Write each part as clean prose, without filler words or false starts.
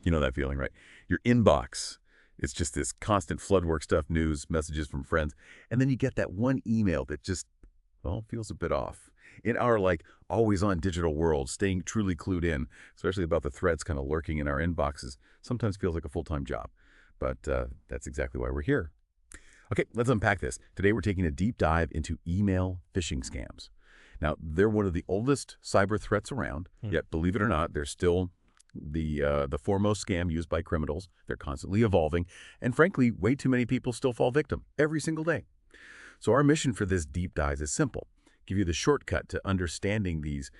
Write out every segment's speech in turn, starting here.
You know that feeling, right? Your inbox, it's just this constant floodwork stuff, news, messages from friends. And then you get that one email that just, well, feels a bit off. In our, like, always-on digital world, staying truly clued in, especially about the threats kind of lurking in our inboxes, sometimes feels like a full-time job. But that's exactly why we're here. Okay, let's unpack this. Today we're taking a deep dive into email phishing scams. Now, they're one of the oldest cyber threats around, yet believe it or not, they're still the foremost scam used by criminals. They're constantly evolving, and frankly, way too many people still fall victim every single day. So our mission for this deep dive is simple. Give you the shortcut to understanding these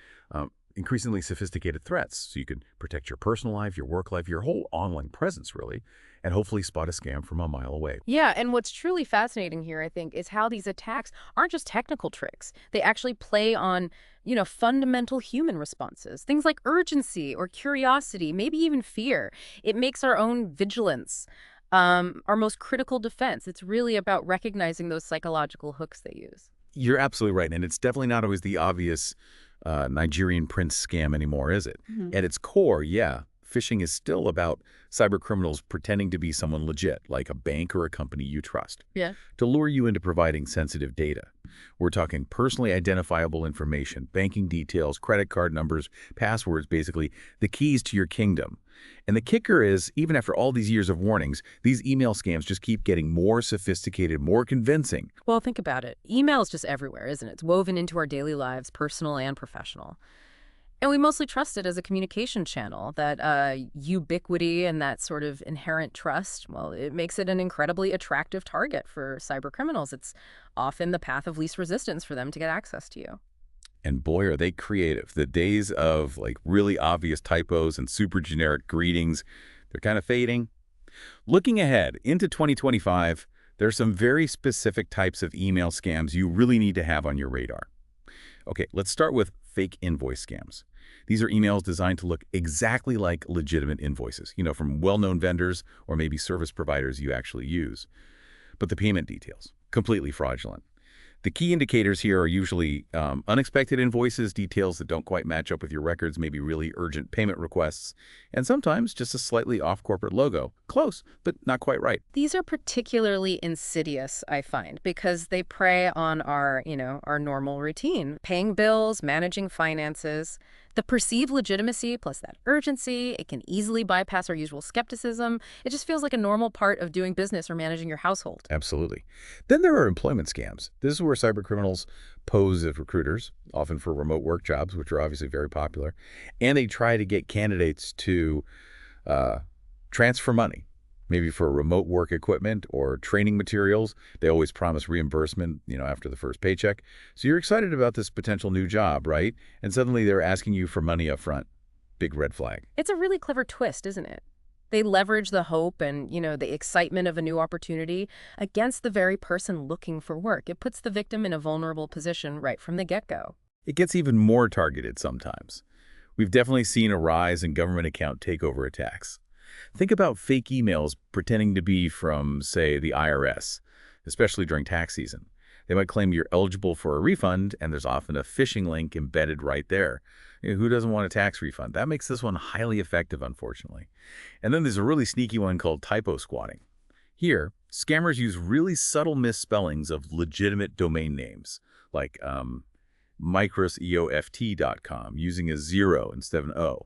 increasingly sophisticated threats so you can protect your personal life, your work life, your whole online presence, really, and hopefully spot a scam from a mile away. Yeah, and what's truly fascinating here, I think, is how these attacks aren't just technical tricks. They actually play on, fundamental human responses, things like urgency or curiosity, maybe even fear. It makes our own vigilance our most critical defense. It's really about recognizing those psychological hooks they use. You're absolutely right, and it's definitely not always the obvious Nigerian prince scam anymore, is it? At its core, yeah, phishing is still about cyber criminals pretending to be someone legit, like a bank or a company you trust, Yeah. to lure you into providing sensitive data. We're talking personally identifiable information, banking details, credit card numbers, passwords, basically the keys to your kingdom. And the kicker is, even after all these years of warnings, these email scams just keep getting more sophisticated, more convincing. Well, think about it. Email is just everywhere, isn't it? It's woven into our daily lives, personal and professional. And we mostly trust it as a communication channel. That ubiquity and that sort of inherent trust, well, it makes it an incredibly attractive target for cyber criminals. It's often the path of least resistance for them to get access to you. And boy, are they creative. The days of like really obvious typos and super generic greetings, they're kind of fading. Looking ahead into 2025, there are some very specific types of email scams you really need to have on your radar. Okay, let's start with fake invoice scams. These are emails designed to look exactly like legitimate invoices, from well-known vendors or maybe service providers you actually use. But the payment details, completely fraudulent. The key indicators here are usually unexpected invoices, details that don't quite match up with your records, maybe really urgent payment requests, and sometimes just a slightly off-corporate logo. Close, but not quite right. These are particularly insidious, I find, because they prey on our normal routine, paying bills, managing finances. The perceived legitimacy plus that urgency, it can easily bypass our usual skepticism. It just feels like a normal part of doing business or managing your household. Absolutely. Then there are employment scams. This is where cyber criminals pose as recruiters, often for remote work jobs, which are obviously very popular, and they try to get candidates to transfer money, maybe for remote work equipment or training materials. They always promise reimbursement, after the first paycheck. So you're excited about this potential new job, right? And suddenly they're asking you for money up front. Big red flag. It's a really clever twist, isn't it? They leverage the hope and, the excitement of a new opportunity against the very person looking for work. It puts the victim in a vulnerable position right from the get-go. It gets even more targeted sometimes. We've definitely seen a rise in government account takeover attacks. Think about fake emails pretending to be from, say, the IRS, especially during tax season. They might claim you're eligible for a refund, and there's often a phishing link embedded right there. Who doesn't want a tax refund? That makes this one highly effective, unfortunately. And then there's a really sneaky one called typo squatting. Here, scammers use really subtle misspellings of legitimate domain names, like microseoft.com, using a 0 instead of an O.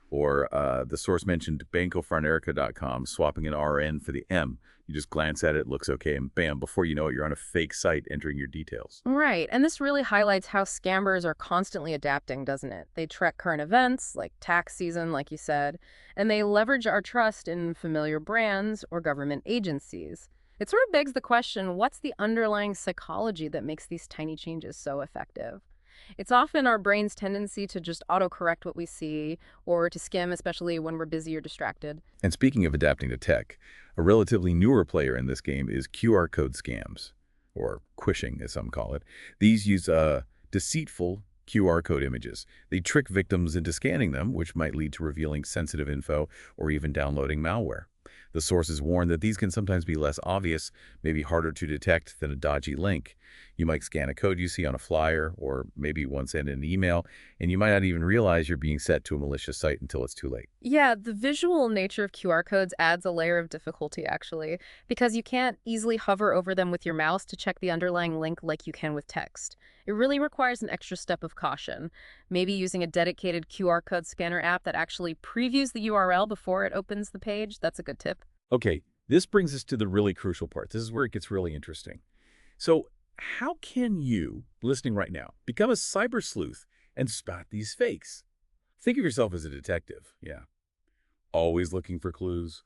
Or the source mentioned bancofranerica.com, swapping an RN for the M. You just glance at it, looks okay, and bam, before you know it, you're on a fake site entering your details. Right, and this really highlights how scammers are constantly adapting, doesn't it? They track current events, like tax season, like you said, and they leverage our trust in familiar brands or government agencies. It sort of begs the question, what's the underlying psychology that makes these tiny changes so effective? It's often our brain's tendency to just autocorrect what we see or to skim, especially when we're busy or distracted. And speaking of adapting to tech, a relatively newer player in this game is QR code scams, or quishing as some call it. These use deceitful QR code images. They trick victims into scanning them, which might lead to revealing sensitive info or even downloading malware. The sources warn that these can sometimes be less obvious, maybe harder to detect than a dodgy link. You might scan a code you see on a flyer or maybe one sent in an email, and you might not even realize you're being set to a malicious site until it's too late. Yeah, the visual nature of QR codes adds a layer of difficulty, actually, because you can't easily hover over them with your mouse to check the underlying link like you can with text. It really requires an extra step of caution. Maybe using a dedicated QR code scanner app that actually previews the URL before it opens the page. That's a good tip. Okay, this brings us to the really crucial part. This is where it gets really interesting. So, how can you, listening right now, become a cyber sleuth and spot these fakes? Think of yourself as a detective. Yeah. Always looking for clues.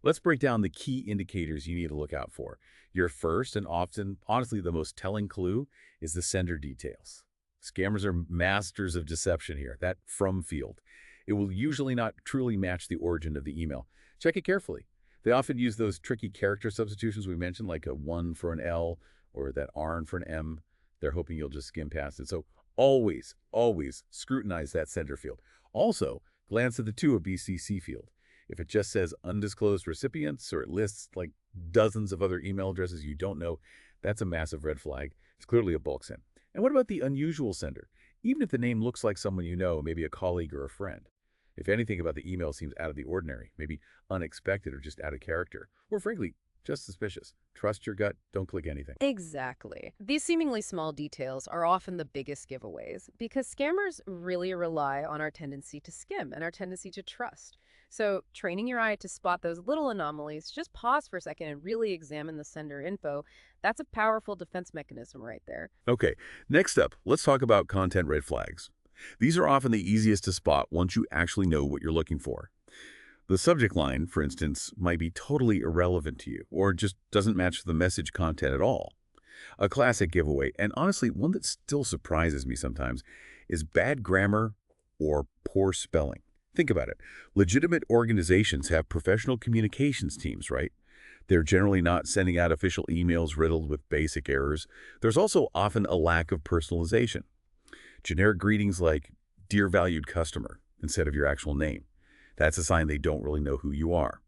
Let's break down the key indicators you need to look out for. Your first and often, honestly, the most telling clue is the sender details. Scammers are masters of deception here, that from field. It will usually not truly match the origin of the email. Check it carefully. They often use those tricky character substitutions we mentioned, like a 1 for an L or that R for an M. They're hoping you'll just skim past it. So always, always scrutinize that sender field. Also, glance at the to or BCC field. If it just says undisclosed recipients or it lists like dozens of other email addresses you don't know, that's a massive red flag. It's clearly a bulk send. And what about the unusual sender? Even if the name looks like someone you know, maybe a colleague or a friend. If anything about the email seems out of the ordinary, maybe unexpected or just out of character, or frankly, just suspicious, trust your gut, don't click anything. Exactly. These seemingly small details are often the biggest giveaways because scammers really rely on our tendency to skim and our tendency to trust. So training your eye to spot those little anomalies, just pause for a second and really examine the sender info. That's a powerful defense mechanism right there. Okay, next up, let's talk about content red flags. These are often the easiest to spot once you actually know what you're looking for. The subject line, for instance, might be totally irrelevant to you or just doesn't match the message content at all. A classic giveaway, and honestly one that still surprises me sometimes, is bad grammar or poor spelling. Think about it. Legitimate organizations have professional communications teams, right? They're generally not sending out official emails riddled with basic errors. There's also often a lack of personalization. Generic greetings like, "Dear valued customer," instead of your actual name. That's a sign they don't really know who you are.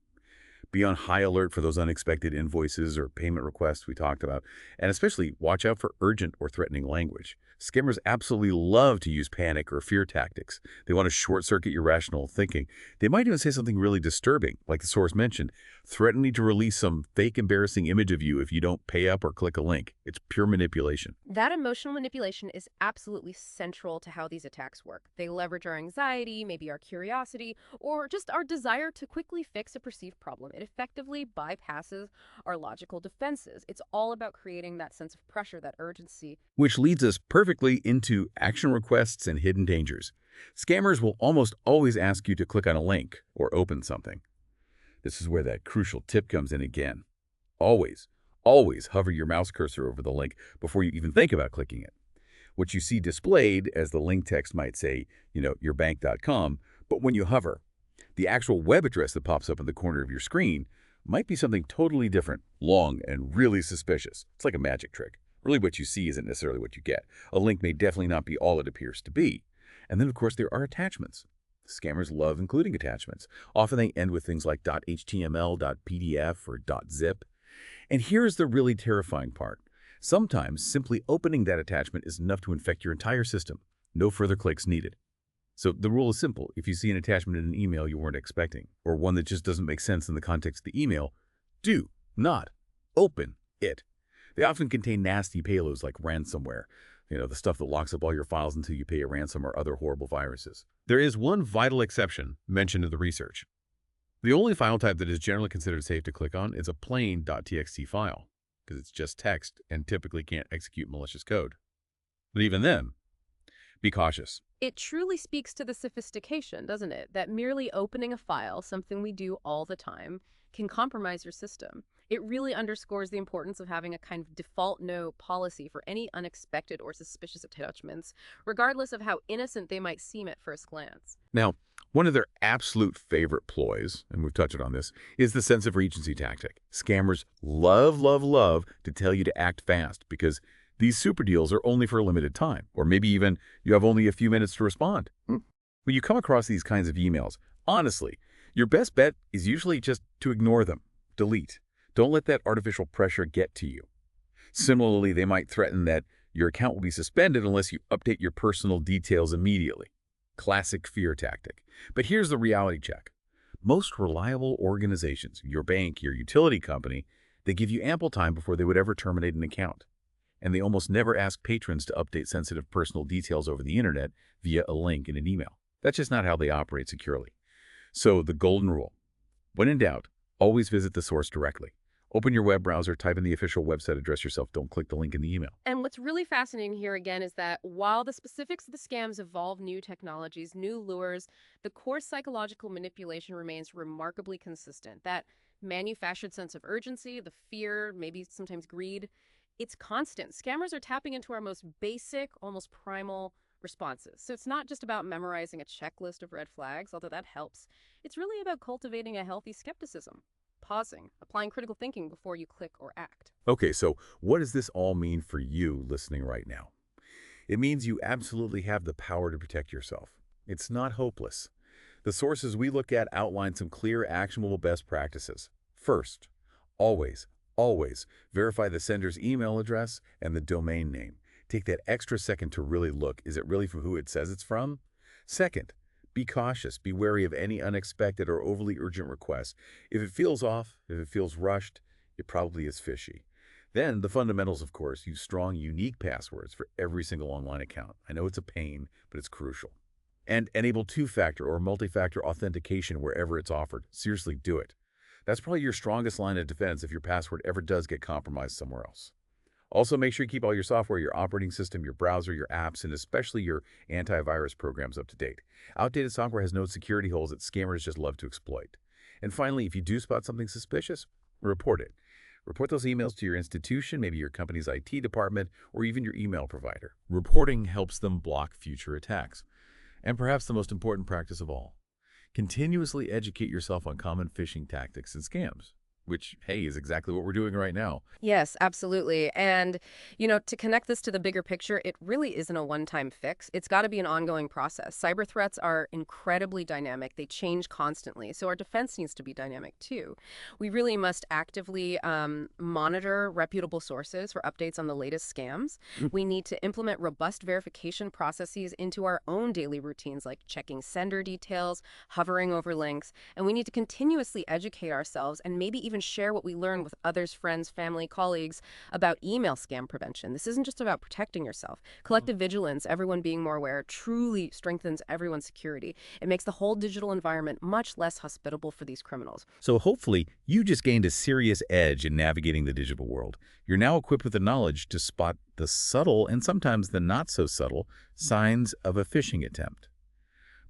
Be on high alert for those unexpected invoices or payment requests we talked about, and especially watch out for urgent or threatening language. Scammers absolutely love to use panic or fear tactics. They want to short-circuit your rational thinking. They might even say something really disturbing, like the source mentioned, threatening to release some fake embarrassing image of you if you don't pay up or click a link. It's pure manipulation. That emotional manipulation is absolutely central to how these attacks work. They leverage our anxiety, maybe our curiosity, or just our desire to quickly fix a perceived problem. It effectively bypasses our logical defenses. It's all about creating that sense of pressure, that urgency. Which leads us perfectly into action requests and hidden dangers. Scammers will almost always ask you to click on a link or open something. This is where that crucial tip comes in again. Always, always hover your mouse cursor over the link before you even think about clicking it. What you see displayed as the link text might say, yourbank.com, but when you hover, the actual web address that pops up in the corner of your screen might be something totally different, long and really suspicious. It's like a magic trick. Really what you see isn't necessarily what you get. A link may definitely not be all it appears to be. And then, of course, there are attachments. Scammers love including attachments. Often they end with things like .html, .pdf, or .zip. And here's the really terrifying part. Sometimes simply opening that attachment is enough to infect your entire system. No further clicks needed. So the rule is simple. If you see an attachment in an email you weren't expecting, or one that just doesn't make sense in the context of the email, do not open it. They often contain nasty payloads like ransomware, the stuff that locks up all your files until you pay a ransom or other horrible viruses. There is one vital exception mentioned in the research. The only file type that is generally considered safe to click on is a plain .txt file, because it's just text and typically can't execute malicious code. But even then, be cautious. It truly speaks to the sophistication, doesn't it? That merely opening a file, something we do all the time, can compromise your system. It really underscores the importance of having a kind of default no policy for any unexpected or suspicious attachments, regardless of how innocent they might seem at first glance. Now, one of their absolute favorite ploys, and we've touched on this, is the sense of regency tactic. Scammers love, love, love to tell you to act fast because these super deals are only for a limited time, or maybe even you have only a few minutes to respond. When you come across these kinds of emails, honestly, your best bet is usually just to ignore them, delete. Don't let that artificial pressure get to you. Similarly, they might threaten that your account will be suspended unless you update your personal details immediately. Classic fear tactic. But here's the reality check. Most reliable organizations, your bank, your utility company, they give you ample time before they would ever terminate an account. And they almost never ask patrons to update sensitive personal details over the internet via a link in an email. That's just not how they operate securely. So the golden rule. When in doubt, always visit the source directly. Open your web browser, type in the official website address yourself. Don't click the link in the email. And what's really fascinating here again is that while the specifics of the scams evolve new technologies, new lures, the core psychological manipulation remains remarkably consistent. That manufactured sense of urgency, the fear, maybe sometimes greed, it's constant. Scammers are tapping into our most basic, almost primal responses. So it's not just about memorizing a checklist of red flags, although that helps. It's really about cultivating a healthy skepticism, pausing, applying critical thinking before you click or act. Okay, so what does this all mean for you listening right now? It means you absolutely have the power to protect yourself. It's not hopeless. The sources we look at outline some clear, actionable best practices. First, always verify the sender's email address and the domain name. Take that extra second to really look. Is it really from who it says it's from? Second, be cautious. Be wary of any unexpected or overly urgent requests. If it feels off, if it feels rushed, it probably is fishy. Then the fundamentals, of course, use strong, unique passwords for every single online account. I know it's a pain, but it's crucial. And enable two-factor or multi-factor authentication wherever it's offered. Seriously, do it. That's probably your strongest line of defense if your password ever does get compromised somewhere else. Also, make sure you keep all your software, your operating system, your browser, your apps, and especially your antivirus programs up to date. Outdated software has no security holes that scammers just love to exploit. And finally, if you do spot something suspicious, report it. Report those emails to your institution, maybe your company's IT department, or even your email provider. Reporting helps them block future attacks. And perhaps the most important practice of all, continuously educate yourself on common phishing tactics and scams, which, hey, is exactly what we're doing right now. Yes, absolutely. And, to connect this to the bigger picture, it really isn't a one-time fix. It's got to be an ongoing process. Cyber threats are incredibly dynamic. They change constantly. So our defense needs to be dynamic, too. We really must actively monitor reputable sources for updates on the latest scams. We need to implement robust verification processes into our own daily routines, like checking sender details, hovering over links. And we need to continuously educate ourselves and maybe even share what we learn with others, friends, family, colleagues about email scam prevention. This isn't just about protecting yourself. Collective vigilance, everyone being more aware, truly strengthens everyone's security. It makes the whole digital environment much less hospitable for these criminals. So hopefully, you just gained a serious edge in navigating the digital world. You're now equipped with the knowledge to spot the subtle and sometimes the not-so-subtle signs of a phishing attempt.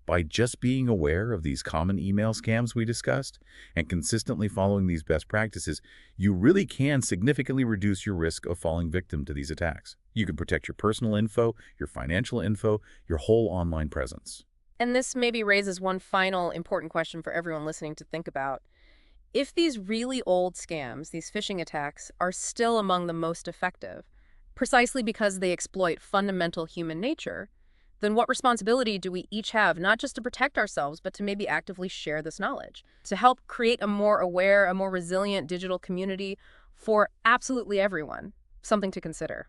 By just being aware of these common email scams we discussed and consistently following these best practices, you really can significantly reduce your risk of falling victim to these attacks. You can protect your personal info, your financial info, your whole online presence. And this maybe raises one final important question for everyone listening to think about. If these really old scams, these phishing attacks, are still among the most effective, precisely because they exploit fundamental human nature, then what responsibility do we each have, not just to protect ourselves, but to maybe actively share this knowledge, to help create a more aware, a more resilient digital community for absolutely everyone? Something to consider.